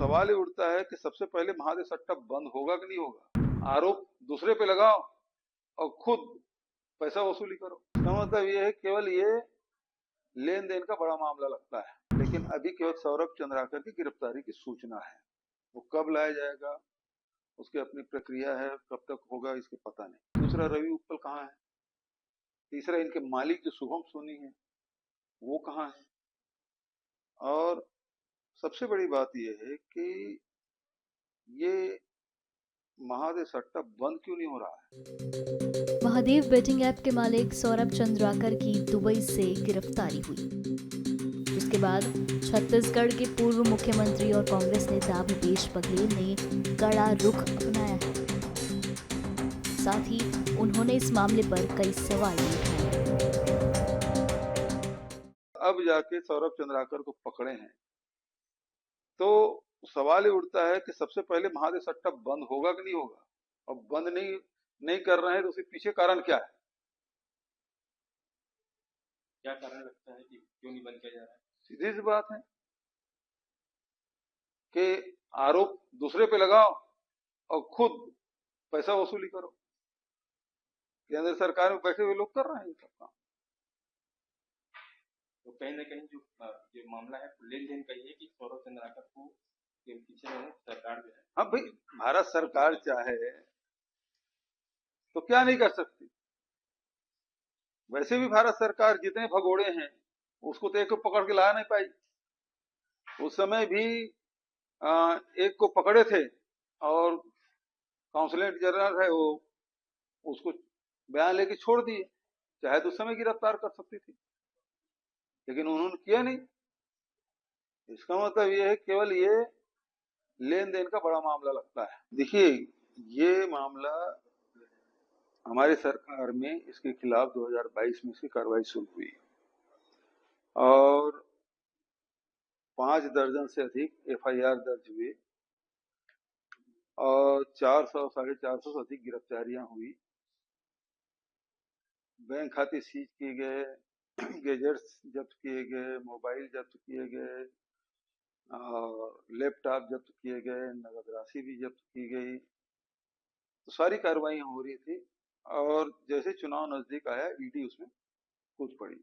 सवाल ये उठता है कि सबसे पहले महादे सट्टा बंद होगा कि नहीं होगा। आरोप दूसरे पे लगाओ और खुद पैसा वसूली करो। इसका मतलब ये है केवल ये लेन देन का बड़ा मामला लगता है, लेकिन अभी केवल सौरभ चंद्राकर की गिरफ्तारी की सूचना है। वो कब लाया जाएगा उसकी अपनी प्रक्रिया है, कब तक होगा इसके पता नहीं। दूसरा, रवि उत्पल कहाँ है। तीसरा, इनके मालिक जो शुभम सोनी है वो कहाँ है। और सबसे बड़ी बात यह है कि ये महादे सट्टा बंद क्यों नहीं हो रहा है। महादेव बेटिंग ऐप के मालिक सौरभ चंद्राकर की दुबई से गिरफ्तारी हुई। उसके बाद छत्तीसगढ़ के पूर्व मुख्यमंत्री और कांग्रेस नेता भूपेश बघेल ने कड़ा रुख अपनाया है। साथ ही उन्होंने इस मामले पर कई सवाल उठाए। अब जाके सौरभ चंद्राकर को पकड़े हैं तो सवाल ये उठता है कि सबसे पहले महादे सट्टा बंद होगा कि नहीं होगा। और बंद नहीं कर रहे हैं तो उसके पीछे कारण क्या है। क्या कारण लगता है कि क्यों नहीं बंद किया जा रहा है। सीधी सी बात है कि आरोप दूसरे पे लगाओ और खुद पैसा वसूली करो। केंद्र सरकार में बैठे हुए लोग कर रहे हैं सब काम। तो कहीं ना कहीं जो मामला है लेन देन का ही है कि सौरभ चंद्राकर को के पीछे में सरकार जो है। हाँ भाई, भारत सरकार चाहे तो क्या नहीं कर सकती। वैसे भी भारत सरकार जितने भगोड़े हैं उसको तो एक को पकड़ के ला नहीं पाई। उस समय भी एक को पकड़े थे और काउंसिलेट जनरल है वो उसको बयान लेके छोड़ दिए। चाहे तो उस समय गिरफ्तार कर सकती थी, लेकिन उन्होंने किया नहीं। इसका मतलब ये है केवल ये लेन देन का बड़ा मामला लगता है। देखिए, ये मामला हमारी सरकार में इसके खिलाफ 2022 में इसकी कार्रवाई शुरू हुई और 5 दर्जन से अधिक एफआईआर दर्ज हुए और 400 साढ़े 400 से अधिक गिरफ्तारियां हुई। बैंक खाते सीज किए गए, गैजेट्स जब्त किए गए, मोबाइल जब्त किए गए, लैपटॉप जब्त किए गए, नगद राशि भी जब्त की गई। तो सारी कार्रवाई हो रही थी और जैसे चुनाव नजदीक आया ईडी उसमें कूद पड़ी।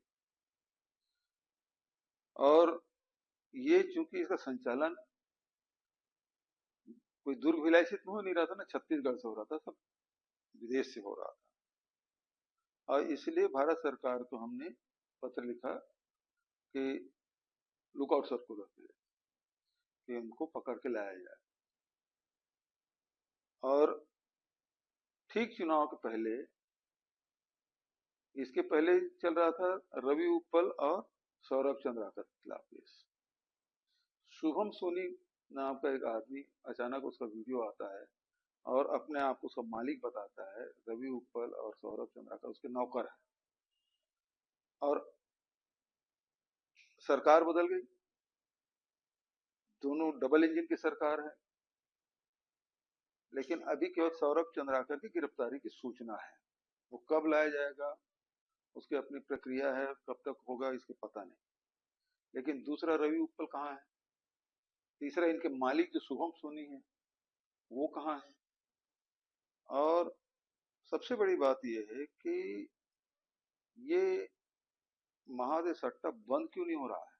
और ये चूंकि इसका संचालन कोई दुर्ग भिलाई से हो नहीं रहा था ना, छत्तीसगढ़ से हो रहा था, सब विदेश से हो रहा था। और इसलिए भारत सरकार को हमने पत्र लिखा कि लुकआउट सर्कुलर पे कि उनको पकड़ के लाया जाए। और ठीक चुनाव के पहले, इसके पहले चल रहा था रवि उत्पल और सौरभ चंद्राकर के खिलाफ केस। शुभम सोनी नाम का एक आदमी अचानक उसका वीडियो आता है और अपने आप को उसका मालिक बताता है। रवि उत्पल और सौरभ चंद्राकर उसके नौकर है और सरकार बदल गई। दोनों डबल इंजन की सरकार है, लेकिन अभी केवल सौरभ चंद्राकर की गिरफ्तारी की सूचना है। वो कब लाया जाएगा उसकी अपनी प्रक्रिया है, कब तक होगा इसके पता नहीं। लेकिन दूसरा, रवि उत्पल कहाँ है। तीसरा, इनके मालिक जो शुभम सोनी है वो कहाँ है। और सबसे बड़ी बात यह है कि ये महादे सट्टा बंद क्यों नहीं हो रहा है।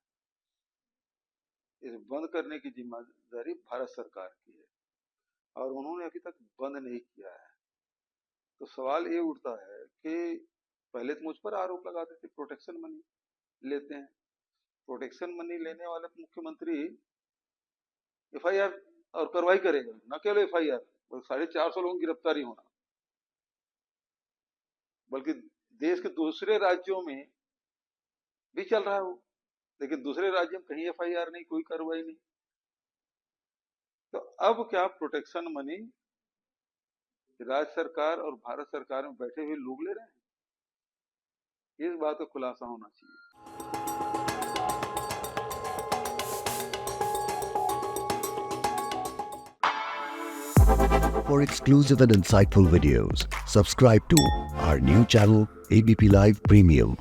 इस बंद करने की जिम्मेदारी भारत सरकार की है और उन्होंने अभी तक बंद नहीं किया है। तो सवाल ये उठता है कि पहले तो मुझ पर आरोप लगाते थे प्रोटेक्शन मनी लेते हैं। प्रोटेक्शन मनी लेने वाले मुख्यमंत्री एफआईआर और कार्रवाई करेगा, न केवल एफआईआर, 450 लोगों की गिरफ्तारी होना, बल्कि देश के दूसरे राज्यों में भी चल रहा है वो। लेकिन दूसरे राज्यों में कहीं एफआईआर नहीं, कोई कार्रवाई नहीं। तो अब क्या प्रोटेक्शन मनी राज्य सरकार और भारत सरकार में बैठे हुए लोग ले रहे हैं। इस बात का खुलासा होना चाहिए। For exclusive and insightful videos, subscribe to our new channel ABP Live Premium.